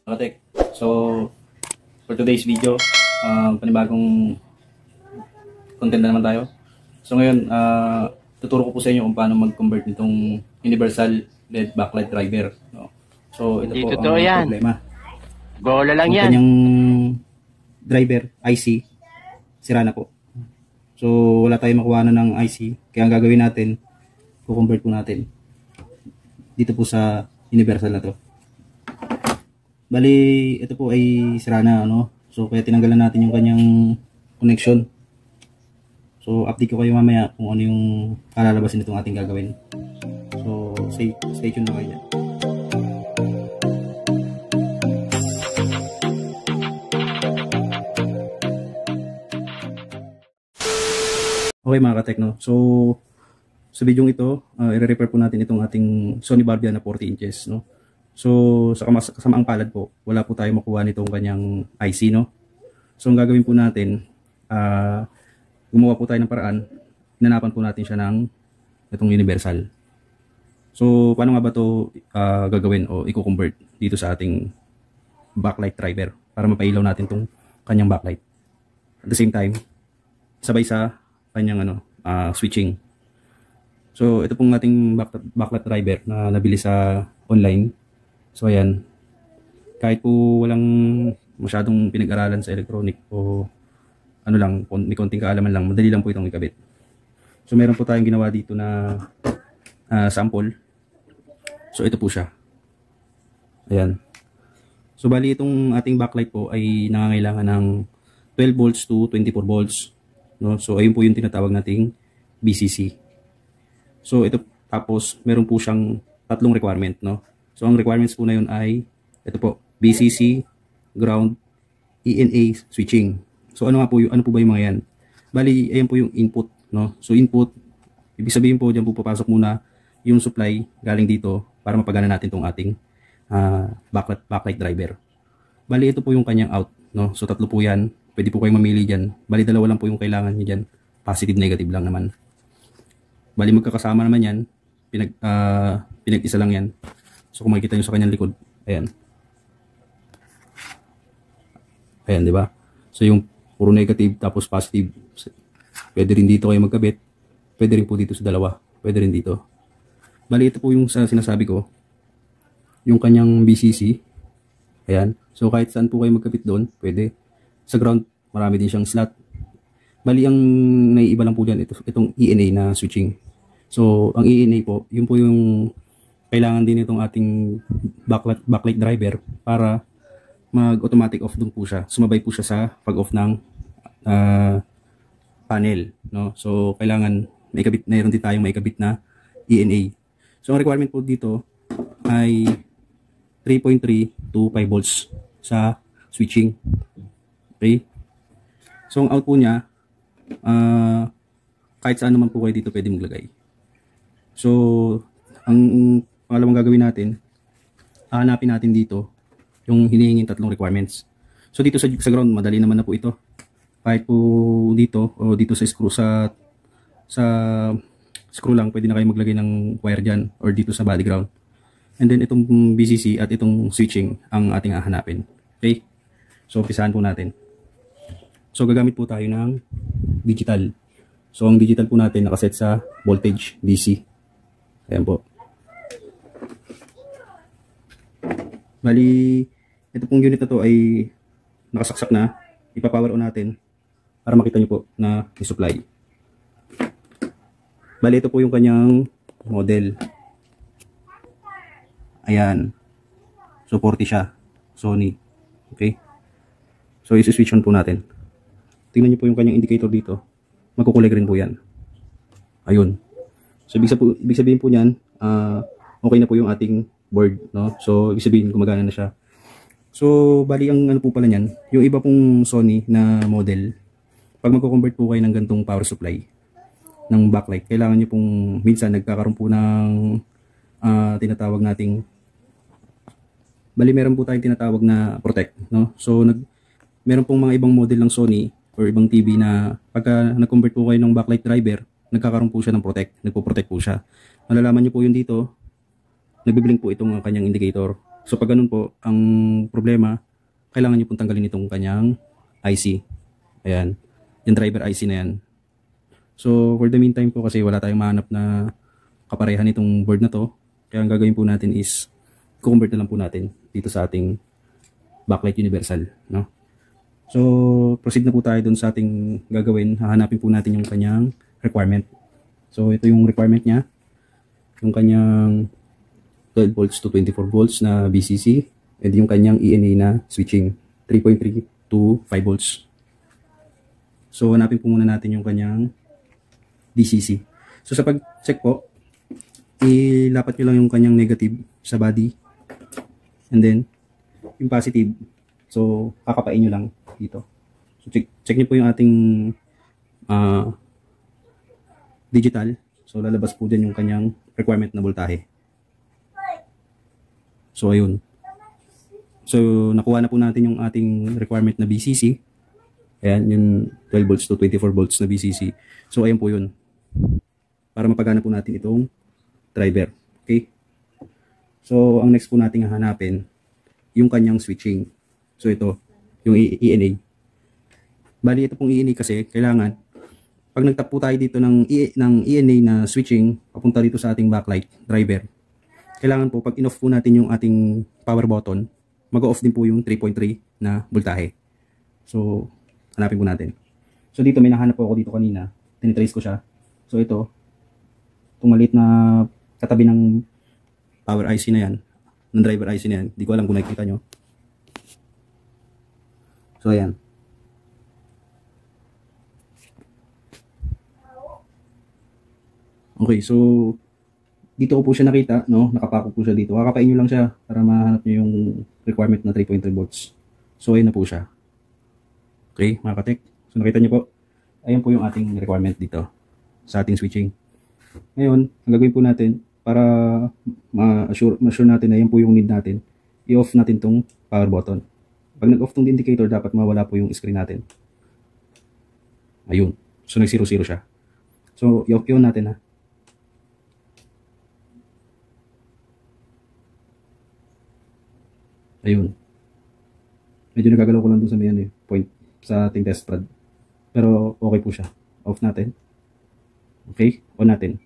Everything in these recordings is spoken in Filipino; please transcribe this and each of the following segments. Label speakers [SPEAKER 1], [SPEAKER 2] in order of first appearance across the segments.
[SPEAKER 1] Katek. So, for today's video, panibagong content na naman tayo. So ngayon, tuturo ko po sa inyo kung paano mag-convert nitong universal LED backlight driver. No? So, ito po ang problema.
[SPEAKER 2] Bola lang yan.
[SPEAKER 1] Kanyang driver, IC, sira na po. So, wala tayong makuha na ng IC. Kaya ang gagawin natin, kukonvert po natin dito po sa universal na to. Bali, ito po ay sira na, ano? So, kaya tinanggalan natin yung kanyang connection. So, update ko kayo mamaya kung ano yung kalalabasin itong ating gagawin. So, stay tuned na kayo dyan. Okay mga katekno, so sa video ito, i-repair po natin itong ating Sony Barbia na 40 inches, no? So sa kasamaang palad po, wala po tayo makuha nitong kanyang IC, no? So ang gagawin po natin, gumawa po tayo ng paraan, hinanapan po natin siya ng itong universal. So paano nga ba ito gagawin o i-convert dito sa ating backlight driver para mapailaw natin itong kanyang backlight. At the same time, sabay sa kanyang switching. So ito pong ating backlight driver na nabili sa online. So ayan, kahit po walang masyadong pinag-aralan sa electronic o ano lang, may konting kaalaman lang, madali lang po itong ikabit. So meron po tayong ginawa dito na sample. So ito po siya. Ayan. So bali itong ating backlight po ay nangangailangan ng 12 volts to 24 volts. No? So ayun po yung tinatawag nating BCC. So ito, tapos meron po siyang tatlong requirement, no? So ang requirements po na yun ay ito po, BCC, ground, ENA switching. So ano nga po yung ba yung mga yan? Bali ayan po yung input, no? So input, ibig sabihin po diyan po papasok muna yung supply galing dito para mapagana natin tong ating backlight driver. Bali ito po yung kanyang out, no? So tatlo po yan. Pwede po kayong mamili diyan. Bali dalawa lang po yung kailangan niyo diyan. Positive, negative lang naman. Bali magkakasama naman yan. Pinag-isa lang yan. So kung makikita nyo sa kanyang likod, ayan. Ayan, di ba? So yung puro negative tapos positive. Pwede rin dito kayo magkabit. Pwede rin po dito sa dalawa. Pwede rin dito. Bali ito po yung sinasabi ko. Yung kanyang BCC. Ayan. So kahit saan po kayo magkabit doon, pwede. Sa ground, marami din siyang slot. Bali ang naiiba lang po diyan itong ENA na switching. So ang ENA po, yun po yung kailangan din itong ating backlight driver para mag-automatic off dun po siya. Sumabay po siya sa pag-off ng panel, no? So kailangan mayroon din tayong maikabit na ENA. So ang requirement po dito ay 3.3 to 5 volts sa switching. Okay? So ang out po niya, kahit saan naman po kayo dito pwede maglagay. So ang pangalawang gagawin natin, hahanapin natin dito yung hinihinging tatlong requirements. So dito sa ground, madali naman na po ito. Kahit po dito o dito sa screw lang, pwede na kayo maglagay ng wire dyan or dito sa body ground. And then itong BCC at itong switching ang ating hahanapin. Okay? So umpisahan po natin. So gagamit po tayo ng digital. So ang digital po natin nakaset sa voltage DC. Ayan po. Bali, ito pong unit na to ay nakasaksak na. Ipapower on natin para makita nyo po na i-supply. Bali, ito po yung kanyang model. Ayan. So 40 siya. Sony. Okay. So isi-switch on po natin. Tingnan nyo po yung kanyang indicator dito. Magkukulig rin po yan. Ayun. So ibig sabihin po niyan, okay na po yung ating board, no? So ibig sabihin gumagana na siya. So bali ang ano po pala niyan, yung iba pong Sony na model, pag magko-convert po kayo ng gantong power supply ng backlight, kailangan niyo pong minsan nagkakaroon po ng tinatawag nating meron po tayong tinatawag na protect, no? So meron pong mga ibang model ng Sony or ibang TV na pagka nag-convert po kayo ng backlight driver, nagkakaroon po siya ng nagpo-protect po siya. Malalaman niyo po yun dito, nagbi-blink po itong kanyang indicator. So pag ganun po, ang problema, kailangan nyo pong tanggalin itong kanyang IC. Ayan, yung driver IC na yan. So for the meantime po, kasi wala tayong mahanap na kaparehan nitong board na to, kaya ang gagawin po natin is i-convert na lang po natin dito sa ating backlight universal, no? So proceed na po tayo dun sa ating gagawin. Hahanapin po natin yung kanyang requirement. So ito yung requirement niya, yung kanyang 12 volts to 24 volts na BCC, and yung kanyang ENA na switching 3.3 to 5 volts. So hanapin po muna natin yung kanyang DCC. So sa pag-check po, ilapat nyo lang yung kanyang negative sa body, and then yung positive, so kakapain nyo lang dito. So check nyo po yung ating digital. So lalabas po dyan yung kanyang requirement na voltahe. So ayun. So nakuha na po natin yung ating requirement na BCC. Ayan, yung 12 volts to 24 volts na BCC. So ayun po yun, para mapagana po natin itong driver. Okay? So ang next po natin hahanapin, yung kanyang switching. So ito, yung ENA. Bali ito pong ENA kasi kailangan, pag nagtap po tayo dito ng ENA na switching papunta dito sa ating backlight driver, kailangan po pag in-off po natin yung ating power button, mag-off din po yung 3.3 na voltahe. So hanapin po natin. So dito may nahanap po ako dito kanina, tinitrace ko siya. So ito, itong maliit na katabi ng power IC na yan, ng driver IC na yan, hindi ko alam kung nakikita nyo. So ayan. Okay, so dito ko po siya nakita, no? Nakapako po siya dito. Kakapain nyo lang siya para mahanap nyo yung requirement na 3.3 volts. So ayun na po siya. Okay, mga katek. So nakita nyo po, ayun po yung ating requirement dito sa ating switching. Ngayon, ang gagawin po natin para ma-assure natin na yan po yung need natin, i-off natin tong power button. Pag nag-off tong indicator, dapat mawala po yung screen natin. Ayun. So nag 0-0 siya. So i-off yun natin, ha. Ayun. Medyo nagagalaw ko lang dun sa may point sa ating test prod. Pero okay po siya. Off natin. Okay? On natin.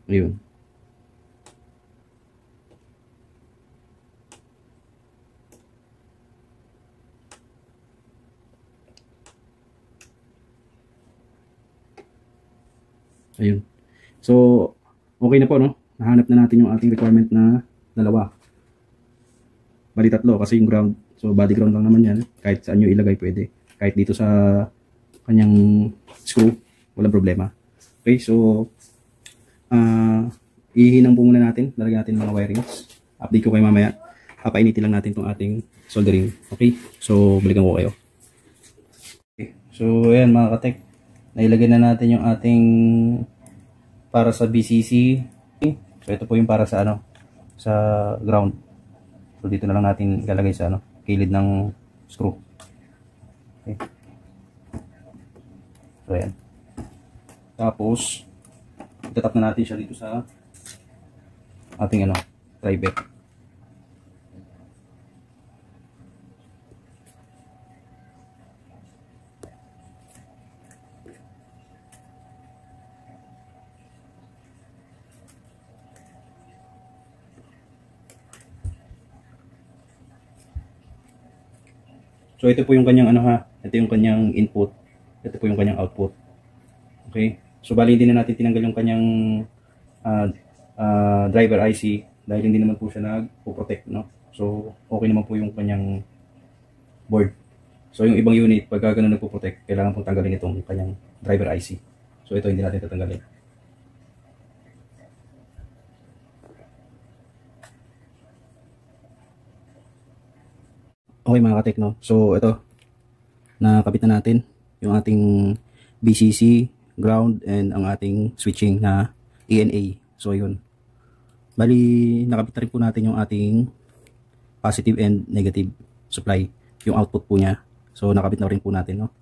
[SPEAKER 1] Ayun. Ayun. So, okay na po, no? Nahanap na natin yung ating requirement na dalawa. Bali tatlo kasi yung ground. So, body ground lang naman yan. Kahit saan nyo ilagay pwede. Kahit dito sa kanyang screw, walang problema. Okay, so, ihinang po muna natin. Lalagyan natin mga wirings. Update ko kayo mamaya. Papainitin lang natin itong ating soldering. Okay, so, balikan ko kayo. Okay, so, ayan mga katek. Nailagay na natin yung ating para sa BCC. So ito po yung para sa sa ground. So dito na lang natin ilalagay sa kilid ng screw. Okay. So ayan. Tapos itatap na natin siya dito sa ating driver. So ito po yung kanyang ito yung kanyang input, ito po yung kanyang output. Okay? So bali hindi na natin tinanggal yung kanyang driver IC dahil hindi naman po siya nagpo-protect, no? So okay naman po yung kanyang board. So yung ibang unit pag gano'n nagpo-protect, kailangan pong tanggalin itong kanyang driver IC. So ito hindi natin tatanggalin. Okay mga katekno, so ito, nakabit na natin yung ating BCC, ground, and ang ating switching na ENA. So yun, bali nakabit na rin po natin yung ating positive and negative supply, yung output po niya. So nakabit na rin po natin, no?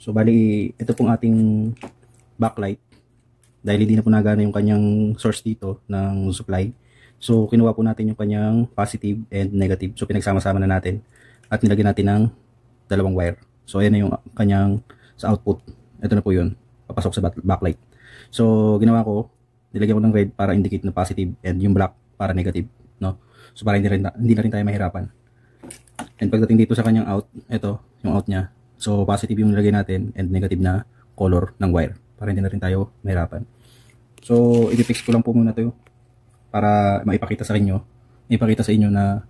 [SPEAKER 1] So bali ito pong ating backlight, dahil hindi na po nagana yung kanyang source dito ng supply. So kinuha po natin yung kanyang positive and negative. So pinagsama-sama na natin at nilagyan natin ng dalawang wire. So ayan na yung kanyang sa output. Ito na po yun. Papasok sa backlight. So ginawa ko, nilagyan ko ng red para indicate na positive and yung black para negative, no? So para hindi na rin tayo mahirapan. And pagdating dito sa kanyang out, ito yung out niya. So positive yung nilagay natin and negative na color ng wire para hindi na rin tayo mahirapan. So i-fix ko lang po muna to para maipakita sa inyo na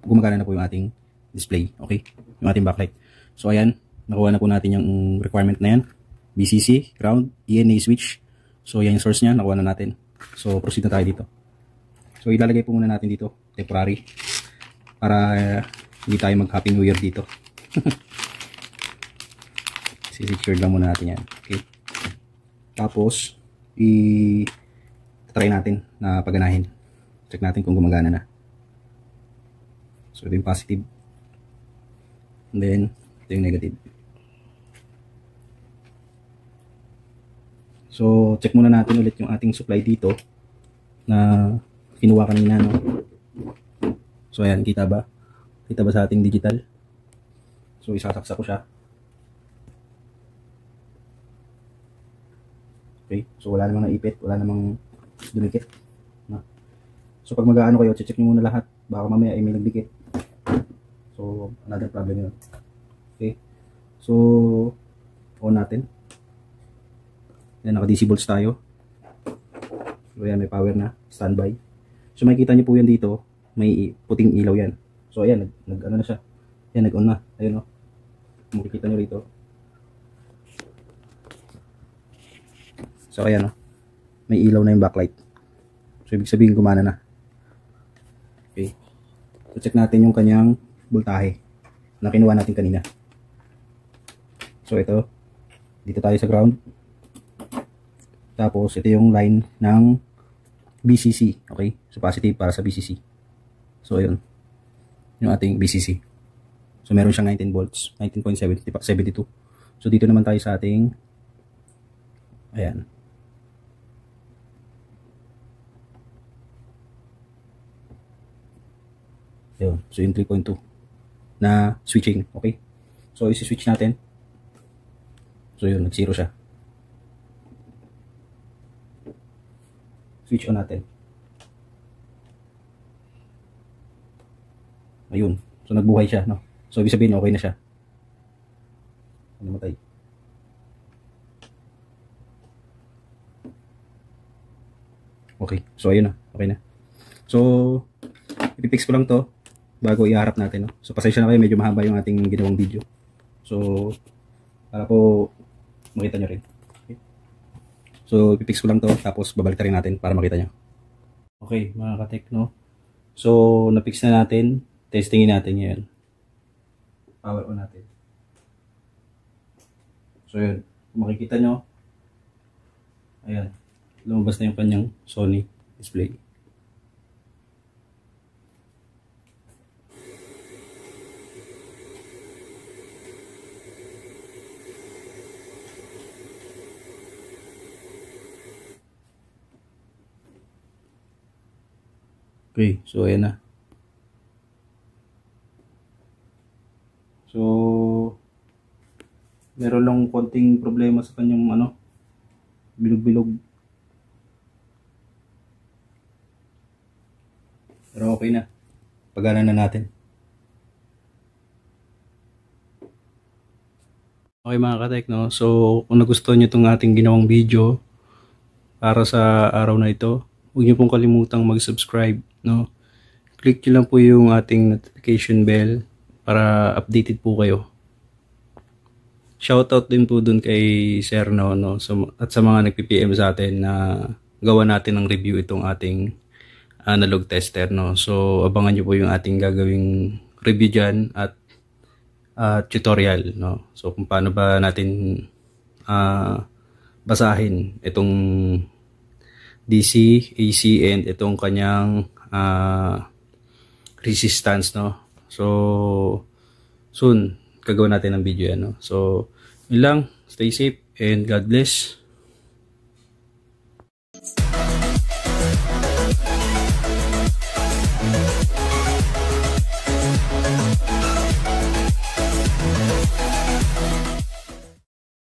[SPEAKER 1] gumagana na po yung ating display, okay? Yung ating backlight. So ayan, nakuha na po natin yung requirement na yan. BCC, ground, ENA switch. So yan yung source niya, nakuha na natin. So proceed na tayo dito. So ilalagay po muna natin dito, temporary, para hindi tayo mag Happy New Year dito. Secure lang muna natin yan, okay? Tapos try natin na paganahin. Check natin kung gumagana na. So ito yung positive. And then ito yung negative. So check muna natin ulit yung ating supply dito na kinuha kanina, no? So ayan, kita ba? Kita ba sa ating digital? So isasaksak ko siya. Okay, so wala namang naipit, wala namang dumikit, no? So pag mag-aano kayo, check nyo muna lahat, baka mamaya ay may nagdikit. So another problem yun. Okay, so on natin. Yan, naka-DC volts tayo. So ayan, may power na, standby. So makikita nyo po yan dito, may puting ilaw yan. So ayan, nag-ano na siya. Yan, nag-on na. Ayun, no? Makikita nyo rito. So ayan, no? May ilaw na yung backlight. So ibig sabihin gumana na. Okay. So check natin yung kanyang voltahe na kinuha natin kanina. So ito, dito tayo sa ground. Tapos ito yung line ng BCC, okay? So positive para sa BCC. So ayun, yung ating BCC. So meron siyang 19 volts, 19.72. So dito naman tayo sa ating, ayan. Ayun, so yung 3.2 na switching, okay? So isi-switch natin. So yun, nag-zero siya. Switch on natin. Ayun. So nagbuhay siya, no? So ibig sabihin okay na siya. Namatay. Okay. So ayun na, okay na. So i-fix ko lang 'to bago iharap natin, no? So pasensya na kayo, medyo mahaba yung ating ginawang video. So para po makita nyo rin. So, ipipix ko lang to, tapos babalik rin natin para makita nyo. Okay, mga ka-techno. So, napix na natin. Testingin natin ngayon. Power on natin. So, yun. Kung makikita nyo, ayan, lumabas na yung kanyang Sony display. Okay, so ayan na. So meron lang konting problema sa kanyang bilog-bilog. Pero okay na. Pagana na natin. Okay mga ka-techno, so kung nagustuhan nyo itong ating ginawang video para sa araw na ito, huwag nyo pong kalimutang mag-subscribe, no? Click nyo lang po yung ating notification bell para updated po kayo. Shoutout din po dun kay Sir No, no? So, at sa mga nagpi-PM sa atin na gawa natin ng review itong ating analog tester, no? So abangan nyo po yung ating gagawing review dyan at tutorial, no? So kung paano ba natin basahin itong DC, AC, and itong kanyang resistance, no? So soon gagawin natin ng video yan, no? So yun lang, stay safe and God bless. po.